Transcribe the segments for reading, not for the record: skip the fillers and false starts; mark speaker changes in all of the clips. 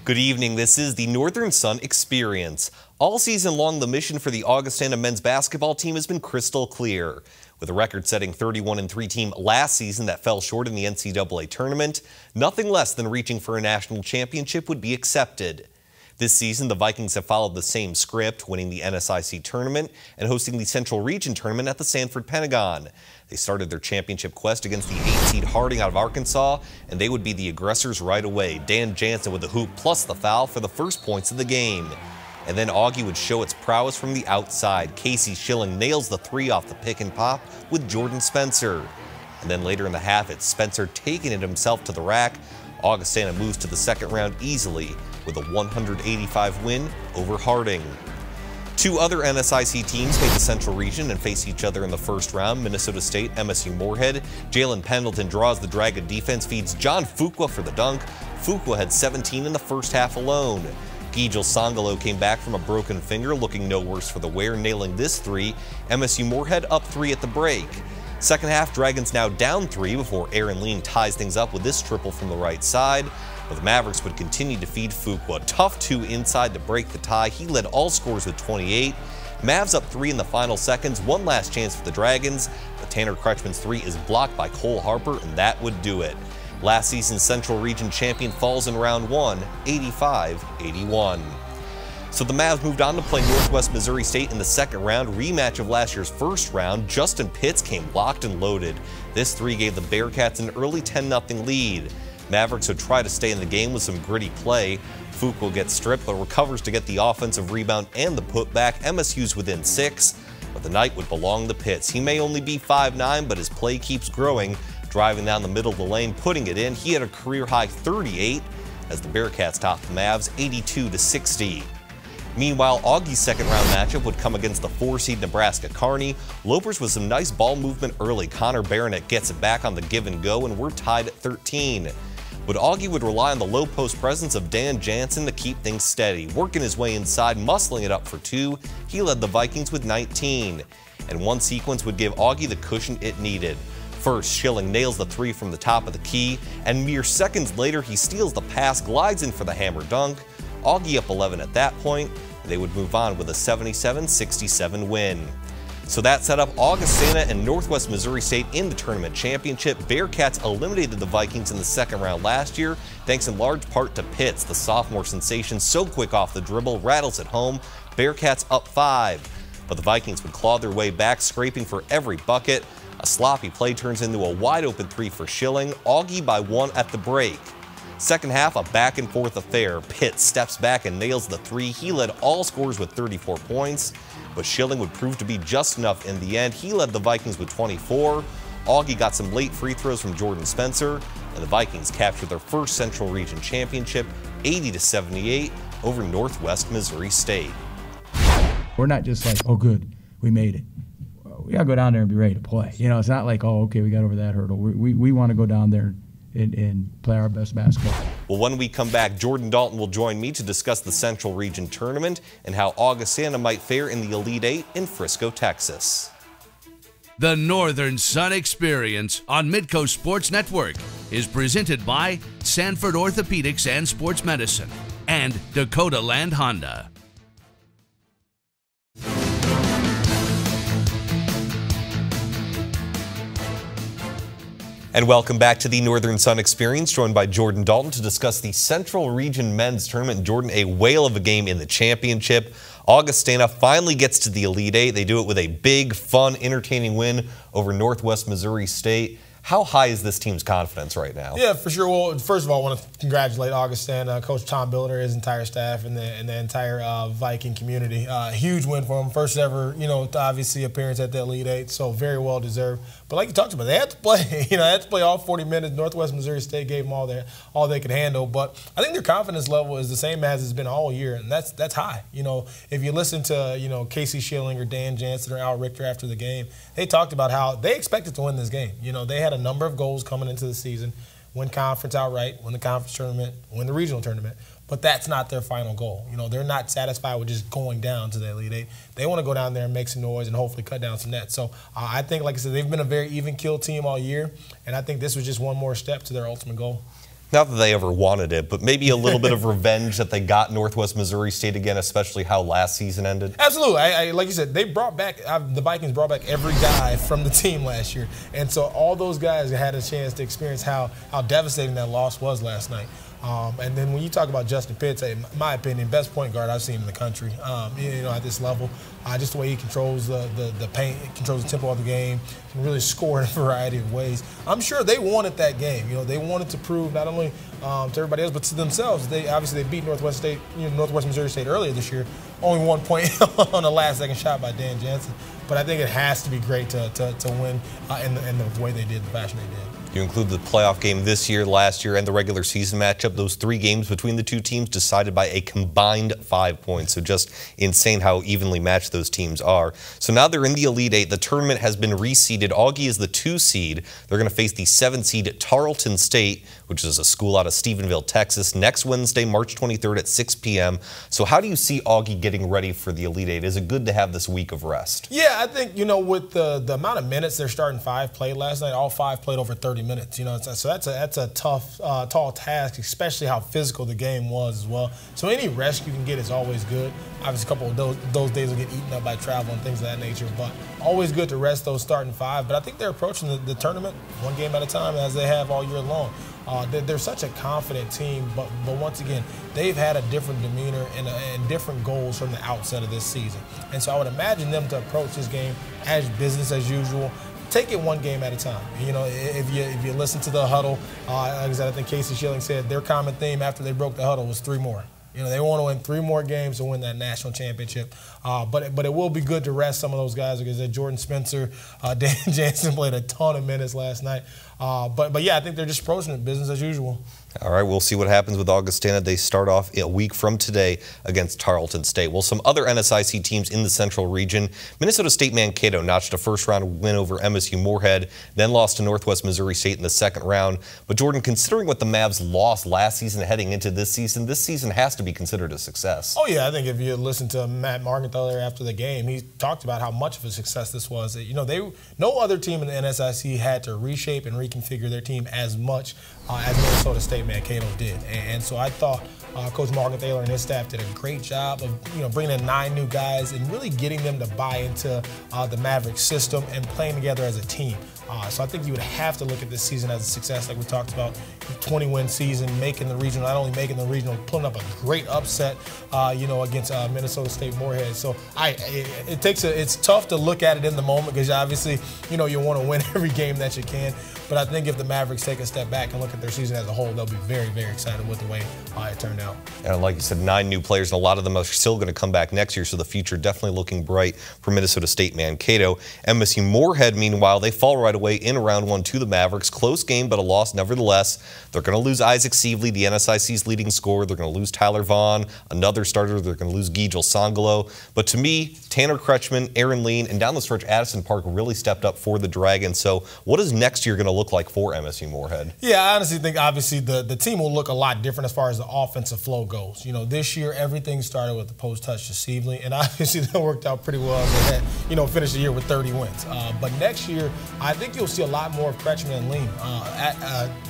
Speaker 1: Good evening. This is the Northern Sun Experience. All season long, the mission for the Augustana men's basketball team has been crystal clear. With a record-setting 31-3 team last season that fell short in the NCAA tournament, nothing less than reaching for a national championship would be accepted. This season, the Vikings have followed the same script, winning the NSIC tournament and hosting the Central Region tournament at the Sanford Pentagon. They started their championship quest against the 8-seed Harding out of Arkansas, and they would be the aggressors right away. Dan Jansen with the hoop plus the foul for the first points of the game. And then Augie would show its prowess from the outside. Casey Schilling nails the three off the pick and pop with Jordan Spencer. And then later in the half, it's Spencer taking it himself to the rack. Augustana moves to the second round easily with a 185 win over Harding. Two other NSIC teams made the Central Region and face each other in the first round. Minnesota State, MSU Moorhead. Jalen Pendleton draws the Dragon defense, feeds John Fuqua for the dunk. Fuqua had 17 in the first half alone. Gijel Sangalo came back from a broken finger, looking no worse for the wear, nailing this three. MSU Moorhead up 3 at the break. Second half, Dragons now down 3 before Aaron Lean ties things up with this triple from the right side. But the Mavericks would continue to feed Fuqua. Tough 2 inside to break the tie. He led all scorers with 28. Mavs up 3 in the final seconds. One last chance for the Dragons, but Tanner Kretschmann's 3 is blocked by Cole Harper, and that would do it. Last season's Central Region champion falls in round 1, 85-81. So the Mavs moved on to play Northwest Missouri State in the second round, rematch of last year's first round. Justin Pitts came locked and loaded. This 3 gave the Bearcats an early 10-0 lead. Mavericks would try to stay in the game with some gritty play. Fuqua gets stripped but recovers to get the offensive rebound and the putback. MSU's within 6, but the night would belong to Pitts. He may only be 5'9", but his play keeps growing, driving down the middle of the lane, putting it in. He had a career-high 38 as the Bearcats topped the Mavs 82-60. Meanwhile, Augie's second-round matchup would come against the 4-seed Nebraska Kearney. Lopers with some nice ball movement early. Connor Baronet gets it back on the give and go, and we're tied at 13. But Augie would rely on the low-post presence of Dan Jansen to keep things steady. Working his way inside, muscling it up for 2. He led the Vikings with 19. And one sequence would give Augie the cushion it needed. First, Schilling nails the 3 from the top of the key, and mere seconds later, he steals the pass, glides in for the hammer dunk. Augie up 11 at that point. They would move on with a 77-67 win. So that set up Augustana and Northwest Missouri State in the tournament championship. Bearcats eliminated the Vikings in the second round last year, thanks in large part to Pitts, the sophomore sensation, so quick off the dribble, rattles at home. Bearcats up 5. But the Vikings would claw their way back, scraping for every bucket. A sloppy play turns into a wide-open 3 for Schilling. Augie by 1 at the break. Second half, a back-and-forth affair. Pitts steps back and nails the 3. He led all scorers with 34 points, but Schilling would prove to be just enough in the end. He led the Vikings with 24. Augie got some late free throws from Jordan Spencer, and the Vikings captured their first Central Region championship, 80-78 over Northwest Missouri State.
Speaker 2: We're not just like, oh, good, we made it. We got to go down there and be ready to play. You know, it's not like, oh, okay, we got over that hurdle. We want to go down there and play our best basketball.
Speaker 1: Well, when we come back, Jordan Dalton will join me to discuss the Central Region Tournament and how Augustana might fare in the Elite 8 in Frisco, Texas.
Speaker 3: The Northern Sun Experience on Midcoast Sports Network is presented by Sanford Orthopedics and Sports Medicine and Dakota Land Honda.
Speaker 1: And welcome back to the Northern Sun Experience, joined by Jordan Dalton to discuss the Central Region Men's Tournament. Jordan, a whale of a game in the championship. Augustana finally gets to the Elite 8. They do it with a big, fun, entertaining win over Northwest Missouri State. How high is this team's confidence right now?
Speaker 4: Yeah, for sure. Well, first of all, I want to congratulate Augustana, Coach Tom Billiter, his entire staff, and the entire Viking community. Huge win for them. First ever, obviously appearance at the Elite 8, so very well deserved. But like you talked about, they had to play. They had to play all 40 minutes. Northwest Missouri State gave them all they could handle. But I think their confidence level is the same as it's been all year, and that's high. If you listen to Casey Schilling or Dan Jansen or Al Richter after the game, they talked about how they expected to win this game. They had a number of goals coming into the season, win conference outright, win the conference tournament, win the regional tournament. But that's not their final goal. They're not satisfied with just going down to the Elite 8. They want to go down there and make some noise and hopefully cut down some nets. So I think, like I said, they've been a very even-keeled team all year, and I think this was just one more step to their ultimate goal.
Speaker 1: Not that they ever wanted it, but maybe a little bit of revenge that they got Northwest Missouri State again, especially how last season ended?
Speaker 4: Absolutely. Like you said, they brought back, the Vikings brought back every guy from the team last year. And so all those guys had a chance to experience how devastating that loss was last night. And then when you talk about Justin Pitts, in my opinion, best point guard I've seen in the country, at this level. Just the way he controls the paint, controls the tempo of the game, can really score in a variety of ways. I'm sure they wanted that game. They wanted to prove not only to everybody else, but to themselves. They beat Northwest Missouri State earlier this year. Only 1 point on the last-second shot by Dan Jansen. But I think it has to be great to win in the way they did, the fashion they did.
Speaker 1: You include the playoff game this year, last year, and the regular season matchup. Those 3 games between the 2 teams decided by a combined 5 points. So just insane how evenly matched those teams are. So now they're in the Elite 8. The tournament has been reseeded. Augie is the 2 seed. They're going to face the 7 seed Tarleton State, which is a school out of Stephenville, Texas, next Wednesday, March 23rd at 6 p.m. So how do you see Augie getting ready for the Elite 8? Is it good to have this week of rest?
Speaker 4: Yeah, I think, with the amount of minutes their starting 5 played last night, all 5 played over 30 minutes. So that's a tough, tall task, especially how physical the game was as well. So any rest you can get is always good. Obviously, a couple of those days will get eaten up by travel and things of that nature, but always good to rest those starting 5. But I think they're approaching the tournament 1 game at a time, as they have all year long. They're such a confident team, but once again, they've had a different demeanor and different goals from the outset of this season. And so I would imagine them to approach this game as business as usual. Take it 1 game at a time. If you listen to the huddle, like I said, I think Casey Schilling said their common theme after they broke the huddle was 3 more. They want to win 3 more games to win that national championship. But it will be good to rest some of those guys, because Jordan Spencer, Dan Jansen played a ton of minutes last night. But yeah, I think they're just approaching it business as usual.
Speaker 1: All right, we'll see what happens with Augustana. They start off a week from today against Tarleton State. Well, some other NSIC teams in the Central region. Minnesota State Mankato notched a first-round win over MSU Moorhead, then lost to Northwest Missouri State in the second round. But Jordan, considering what the Mavs lost last season heading into this season has to be considered a success.
Speaker 4: Oh, yeah. I think if you listen to Matt Markenthaler after the game, he talked about how much of a success this was. No other team in the NSIC had to reshape and reconfigure their team as much as Minnesota State Mankato did. And so I thought Coach Markenthaler and his staff did a great job of bringing in 9 new guys and really getting them to buy into the Mavericks system and playing together as a team. So I think you would have to look at this season as a success, like we talked about. 20-win season, making the regional, not only making the regional, putting up a great upset, against Minnesota State Moorhead. So it's tough to look at it in the moment, because obviously, you want to win every game that you can. But I think if the Mavericks take a step back and look at their season as a whole, they'll be very, very excited with the way it turned out.
Speaker 1: And like you said, 9 new players, and a lot of them are still going to come back next year, so the future definitely looking bright for Minnesota State Mankato. MSU Moorhead, meanwhile, they fall right away in round 1 to the Mavericks. Close game, but a loss nevertheless. They're going to lose Isaac Sievely, the NSIC's leading scorer. They're going to lose Tyler Vaughn, another starter. They're going to lose Gijel Sangalo. But to me, Tanner Kretschmann, Aaron Lean, and down the stretch, Addison Park really stepped up for the Dragons. So what is next year going to look like for MSU Moorhead?
Speaker 4: Yeah, I honestly think obviously the team will look a lot different as far as the offensive flow goes. This year everything started with the post touch to Sievely, and obviously that worked out pretty well as they had, finished the year with 30 wins. But next year, I think you'll see a lot more of Kretschmann and Lean.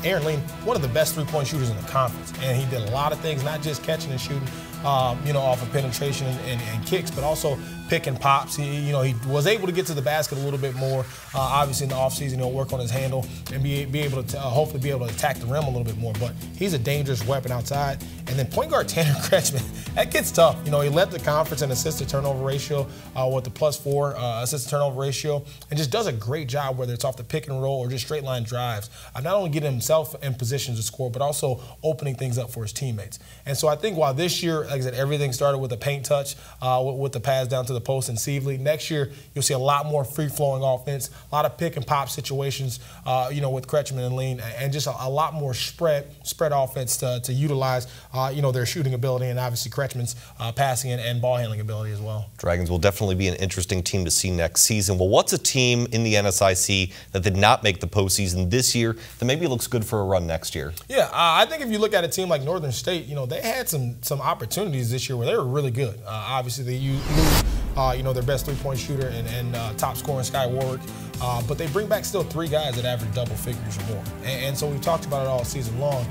Speaker 4: Aaron Lean, one of the best 3-point shooters in the conference, and he did a lot of things, not just catching and shooting, off of penetration and kicks, but also pick and pops. He was able to get to the basket a little bit more. Obviously, in the offseason, he'll work on his handle and be able to hopefully be able to attack the rim a little bit more. But he's a dangerous weapon outside. And then point guard Tanner Kretschmann, that gets tough. He led the conference in assist-to-turnover ratio with the +4 assist-to-turnover ratio, and just does a great job, whether it's off the pick and roll or just straight line drives. Not only getting himself in positions to score, but also opening things up for his teammates. And so I think while this year, like I said, everything started with a paint touch, with the pass down to the post and Sievely. Next year, you'll see a lot more free-flowing offense, a lot of pick-and-pop situations, with Kretschmann and Lean, and just a lot more spread offense to utilize, their shooting ability, and obviously Kretschmann's passing and ball handling ability as well.
Speaker 1: Dragons will definitely be an interesting team to see next season. Well, what's a team in the NSIC that did not make the postseason this year that maybe looks good for a run next year?
Speaker 4: Yeah, I think if you look at a team like Northern State, they had some opportunities this year where they were really good. Obviously, they lose their best three-point shooter and top scorer in Sky Warwick. But they bring back still 3 guys that average double figures or more. And so we've talked about it all season long.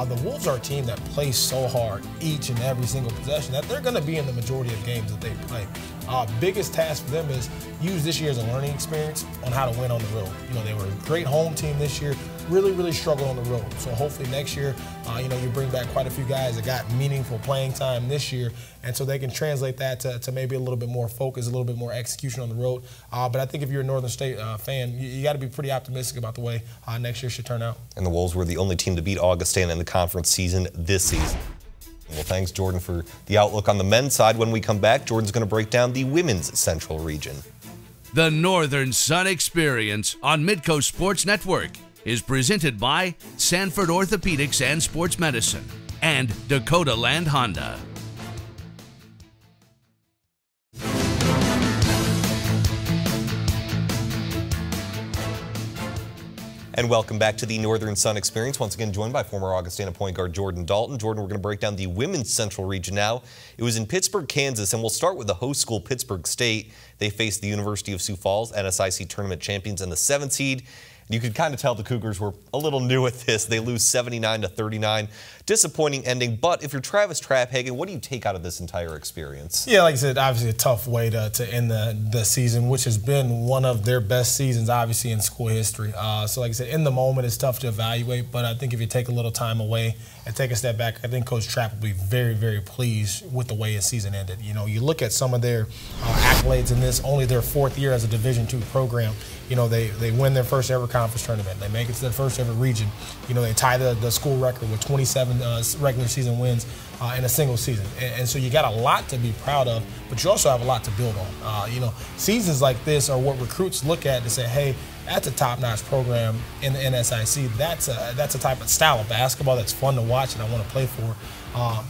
Speaker 4: The Wolves are a team that plays so hard each and every single possession that they're going to be in the majority of games that they play. Biggest task for them is use this year as a learning experience on how to win on the road. They were a great home team this year, really struggled on the road. So hopefully next year, you bring back quite a few guys that got meaningful playing time this year, and so they can translate that to maybe a little bit more focus, a little bit more execution on the road. But I think if you're a Northern State fan, you got to be pretty optimistic about the way next year should turn out. And
Speaker 1: the Wolves were the only team to beat Augustana in the conference season this season. Well, thanks, Jordan, for the outlook on the men's side. When we come back, Jordan's going to break down the women's Central region.
Speaker 3: The Northern Sun Experience on Midcoast Sports Network is presented by Sanford Orthopedics and Sports Medicine and Dakota Land Honda.
Speaker 1: And welcome back to the Northern Sun Experience. Once again joined by former Augustana point guard Jordan Dalton. Jordan, we're going to break down the women's Central region now. It was in Pittsburgh, Kansas, and we'll start with the host school, Pittsburgh State. They faced the University of Sioux Falls, NSIC tournament champions and the 7th seed. You could kind of tell the Cougars were a little new at this. They lose 79-39. Disappointing ending. But if you're Travis Traphagen, what do you take out of this entire experience?
Speaker 4: Yeah, like I said, obviously a tough way to end the season, which has been one of their best seasons, obviously, in school history. So like I said, in the moment, it's tough to evaluate. But I think if you take a little time away and take a step back, I think Coach Trapp will be very pleased with the way his season ended. You look at some of their accolades in this, only their 4th year as a Division II program. They win their first ever conference tournament. They make it to their first ever region. They tie the school record with 27 regular season wins in a single season. And so you got a lot to be proud of, but you also have a lot to build on. Seasons like this are what recruits look at to say, hey, that's a top-notch program in the NSIC. That's a type of style of basketball that's fun to watch and I want to play for.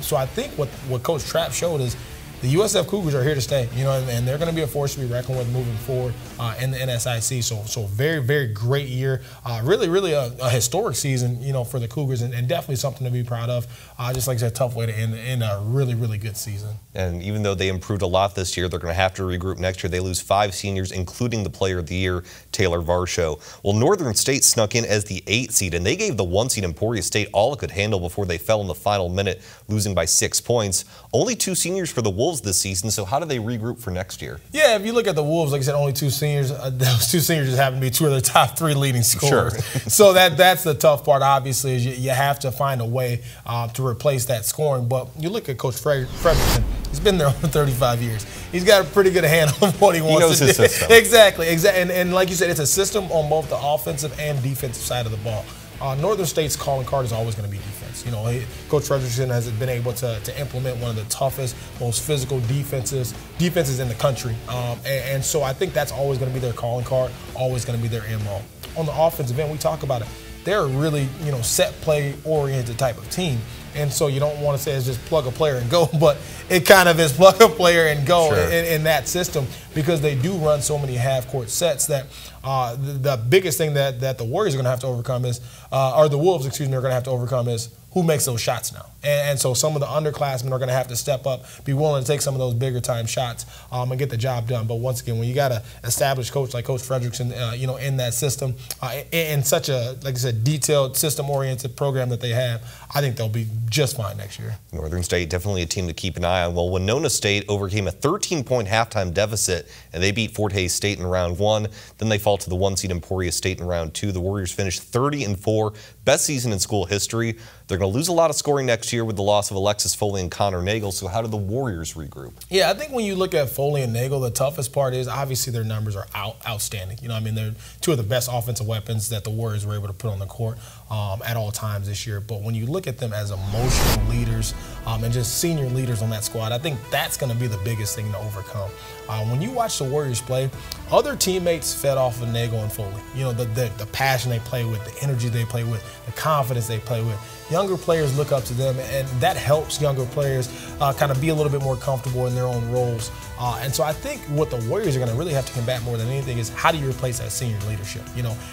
Speaker 4: So I think what Coach Trapp showed is the USF Cougars are here to stay, and they're going to be a force to be reckoned with moving forward in the NSIC. So very great year. Really a historic season, for the Cougars, and definitely something to be proud of. Just like I said, tough way to end a really good season.
Speaker 1: And even though they improved a lot this year, they're going to have to regroup next year. They lose 5 seniors, including the Player of the Year, Taylor Varsho. Well, Northern State snuck in as the 8th seed, and they gave the 1 seed Emporia State all it could handle before they fell in the final minute, losing by 6 points. Only 2 seniors for the Wolves this season, so how do they regroup for next year? Yeah,
Speaker 4: if you look at the Wolves, like I said, only 2 seniors. Those 2 seniors just happen to be 2 of their top 3 leading scorers.
Speaker 1: Sure.
Speaker 4: So that's the tough part, obviously, is you have to find a way to replace that scoring. But you look at Coach Frederickson. He's been there over 35 years. He's got a pretty good handle of what he wants to do.
Speaker 1: He knows his system.
Speaker 4: Exactly. And like you said, it's a system on both the offensive and defensive side of the ball. Northern State's calling card is always going to be defense. Coach Frederickson has been able to implement one of the toughest, most physical defenses in the country. And so I think that's always going to be their calling card, always going to be their MO. On the offensive end, we talk about it. They're a really, set play oriented type of team. And so you don't want to say it's just plug a player and go, but it kind of is plug a player and go. Sure. in that system, because they do run so many half-court sets that the biggest thing that the Warriors are going to have to overcome is, or the Wolves, are going to have to overcome is, who makes those shots now? And so some of the underclassmen are going to have to step up, be willing to take some of those bigger time shots and get the job done. But once again, when you got an established coach like Coach Frederickson, in that system, in such a, like I said, detailed, system-oriented program that they have, I think they'll be just fine next year.
Speaker 1: Northern State, definitely a team to keep an eye on. Well, Winona State overcame a 13-point halftime deficit, and they beat Fort Hays State in round 1. Then they fall to the 1 seed Emporia State in round 2. The Warriors finished 30-4, best season in school history. They're going to lose a lot of scoring next year with the loss of Alexis Foley and Connor Nagel. So how do the Warriors regroup? Yeah, I think when you look at Foley and Nagel, the toughest part is obviously their numbers are outstanding. They're 2 of the best offensive weapons that the Warriors were able to put on the court at all times this year. But when you look at them as emotional leaders and just senior leaders on that squad, I think that's going to be the biggest thing to overcome. When you watch the Warriors play, other teammates fed off of Nagel and Foley. The passion they play with, the energy they play with, the confidence they play with. Younger players look up to them, and that helps younger players kind of be a little bit more comfortable in their own roles. And so I think what the Warriors are going to really have to combat more than anything is, how do you replace that senior leadership?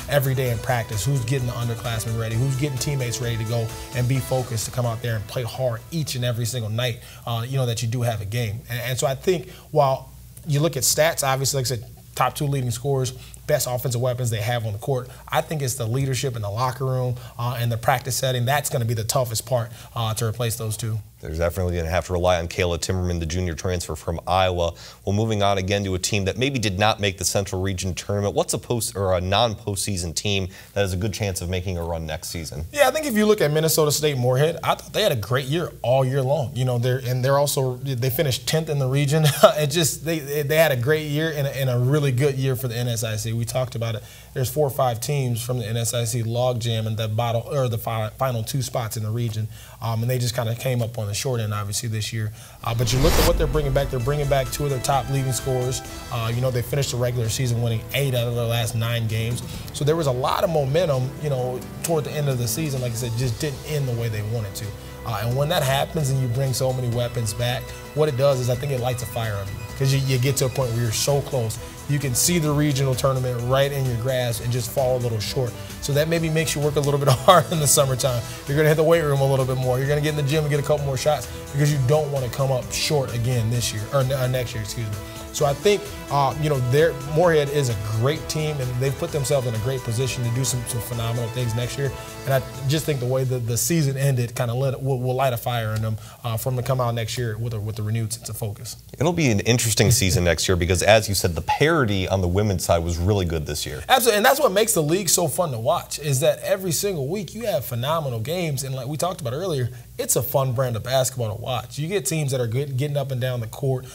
Speaker 1: Every day in practice, who's getting the underclassmen ready, who's getting teammates ready to go and be focused to come out there and play hard each and every single night, that you do have a game. And so I think while
Speaker 4: you look at stats, obviously, like I said, top 2 leading scorers, best offensive weapons they have on the court. I think it's the leadership in the locker room and the practice setting. That's going to be the toughest part to replace those two.
Speaker 1: There's definitely going to have to rely on Kayla Timmerman, the junior transfer from Iowa. Well, moving on again to a team that maybe did not make the Central Region tournament. What's a non-postseason team that has a good chance of making a run next season?
Speaker 4: Yeah, I think if you look at Minnesota State Moorhead, I thought they had a great year all year long. You know, they finished 10th in the region. They had a great year and a really good year for the NSIC. We talked about it. There's 4 or 5 teams from the NSIC logjam in the final 2 spots in the region, and they just kind of came up on the short end, obviously, this year. But you look at what they're bringing back. They're bringing back 2 of their top leading scorers. You know, they finished the regular season winning 8 out of their last 9 games. So there was a lot of momentum, you know, toward the end of the season. Like I said, just didn't end the way they wanted to. And when that happens and you bring so many weapons back, what it does is I think it lights a fire under you, because you get to a point where you're so close. You can see the regional tournament right in your grasp and just fall a little short. So that maybe makes you work a little bit hard in the summertime. You're going to hit the weight room a little bit more. You're going to get in the gym and get a couple more shots because you don't want to come up short again this year, or next year, excuse me. So I think, you know, Moorhead is a great team, and they've put themselves in a great position to do some phenomenal things next year. And I just think the way the season ended kind of will light a fire in them for them to come out next year with a renewed sense of focus.
Speaker 1: It'll be an interesting season next year because, as you said, the parity on the women's side was really good this year.
Speaker 4: Absolutely, and that's what makes the league so fun to watch, is that every single week you have phenomenal games, and like we talked about earlier, it's a fun brand of basketball to watch. You get teams that are good, getting up and down the court,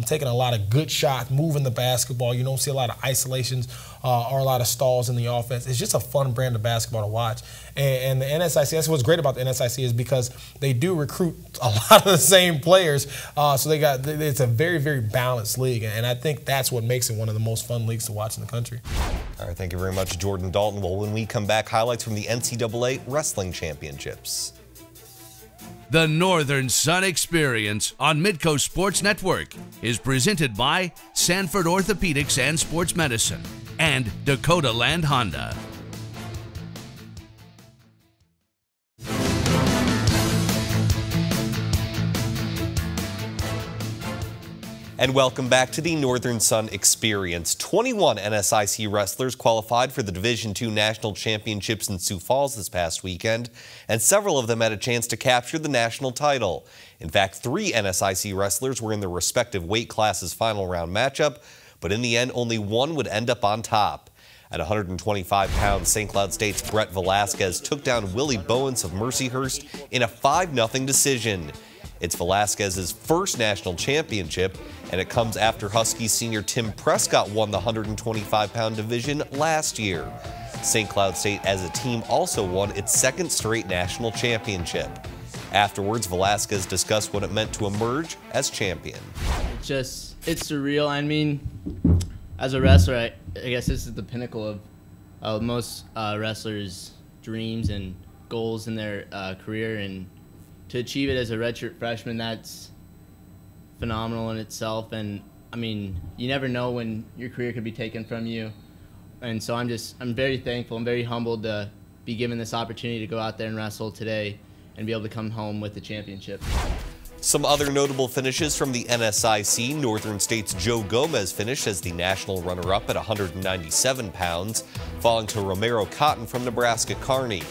Speaker 4: taking a lot of good shots, moving the basketball. You don't see a lot of isolations or a lot of stalls in the offense. It's just a fun brand of basketball to watch. And the NSIC, that's what's great about the NSIC, is because they do recruit a lot of the same players. So it's a very, very balanced league. And I think that's what makes it one of the most fun leagues to watch in the country.
Speaker 1: All right, thank you very much, Jordan Dalton. Well, when we come back, highlights from the NCAA Wrestling Championships.
Speaker 3: The Northern Sun Experience on Midcoast Sports Network is presented by Sanford Orthopedics and Sports Medicine and Dakota Land Honda.
Speaker 1: And welcome back to the Northern Sun Experience. 21 NSIC wrestlers qualified for the Division II National Championships in Sioux Falls this past weekend, and several of them had a chance to capture the national title. In fact, 3 NSIC wrestlers were in their respective weight classes' final round matchup, but in the end, only one would end up on top. At 125 pounds, St. Cloud State's Brett Velasquez took down Willie Bowens of Mercyhurst in a 5-0 decision. It's Velasquez's first national championship, and it comes after Huskies senior Tim Prescott won the 125-pound division last year. St. Cloud State as a team also won its 2nd straight national championship. Afterwards, Velasquez discussed what it meant to emerge as champion.
Speaker 5: It's surreal. I mean, as a wrestler, I guess this is the pinnacle of most wrestlers' dreams and goals in their career, and to achieve it as a redshirt freshman, that's phenomenal in itself. And I mean, you never know when your career could be taken from you. And so I'm very thankful. I'm very humbled to be given this opportunity to go out there and wrestle today and be able to come home with the championship.
Speaker 1: Some other notable finishes from the NSIC. Northern State's Joe Gomez finished as the national runner-up at 197 pounds, falling to Romero Cotton from Nebraska Kearney.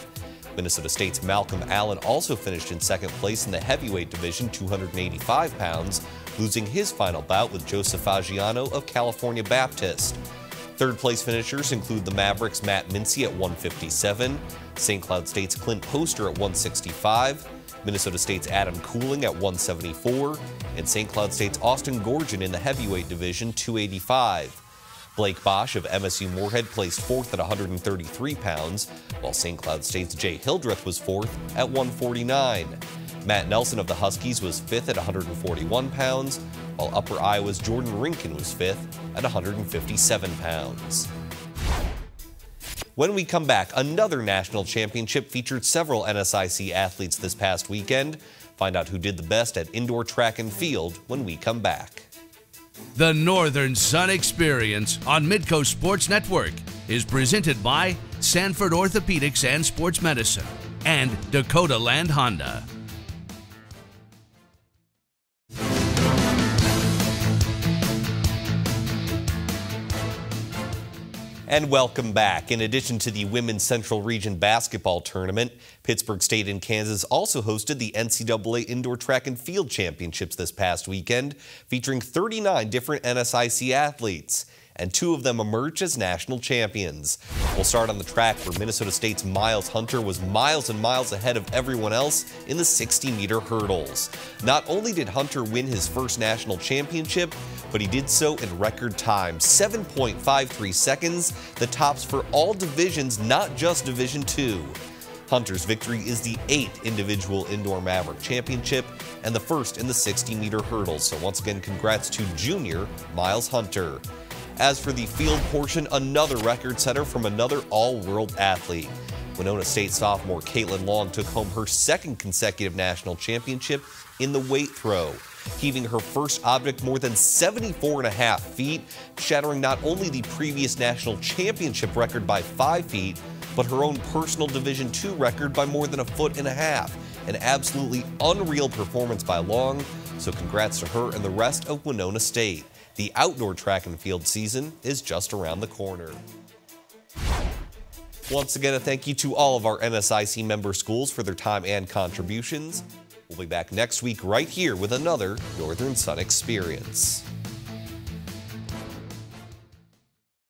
Speaker 1: Minnesota State's Malcolm Allen also finished in 2nd place in the heavyweight division, 285 pounds, losing his final bout with Joseph Fagiano of California Baptist. 3rd place finishers include the Mavericks' Matt Mincy at 157, St. Cloud State's Clint Poster at 165, Minnesota State's Adam Cooling at 174, and St. Cloud State's Austin Gorgon in the heavyweight division, 285. Blake Bosch of MSU Moorhead placed 4th at 133 pounds, while St. Cloud State's Jay Hildreth was 4th at 149. Matt Nelson of the Huskies was 5th at 141 pounds, while Upper Iowa's Jordan Rinkin was 5th at 157 pounds. When we come back, another national championship featured several NSIC athletes this past weekend. Find out who did the best at indoor track and field when we come back.
Speaker 3: The Northern Sun Experience on Midcoast Sports Network is presented by Sanford Orthopedics and Sports Medicine and Dakota Land Honda.
Speaker 1: And welcome back. In addition to the Women's Central Region Basketball Tournament, Pittsburgh State and Kansas also hosted the NCAA Indoor Track and Field Championships this past weekend, featuring 39 different NSIC athletes, and 2 of them emerged as national champions. We'll start on the track where Minnesota State's Myles Hunter was miles and miles ahead of everyone else in the 60-meter hurdles. Not only did Hunter win his first national championship, but he did so in record time, 7.53 seconds, the tops for all divisions, not just Division II. Hunter's victory is the 8th individual Indoor Maverick Championship and the first in the 60-meter hurdles. So once again, congrats to junior Myles Hunter. As for the field portion, another record setter from another all-world athlete. Winona State sophomore Kaitlyn Long took home her 2nd consecutive national championship in the weight throw, heaving her first object more than 74.5 feet, shattering not only the previous national championship record by 5 feet, but her own personal Division II record by more than 1.5 feet. An absolutely unreal performance by Long, so congrats to her and the rest of Winona State. The outdoor track and field season is just around the corner. Once again, a thank you to all of our NSIC member schools for their time and contributions. We'll be back next week right here with another Northern Sun Experience.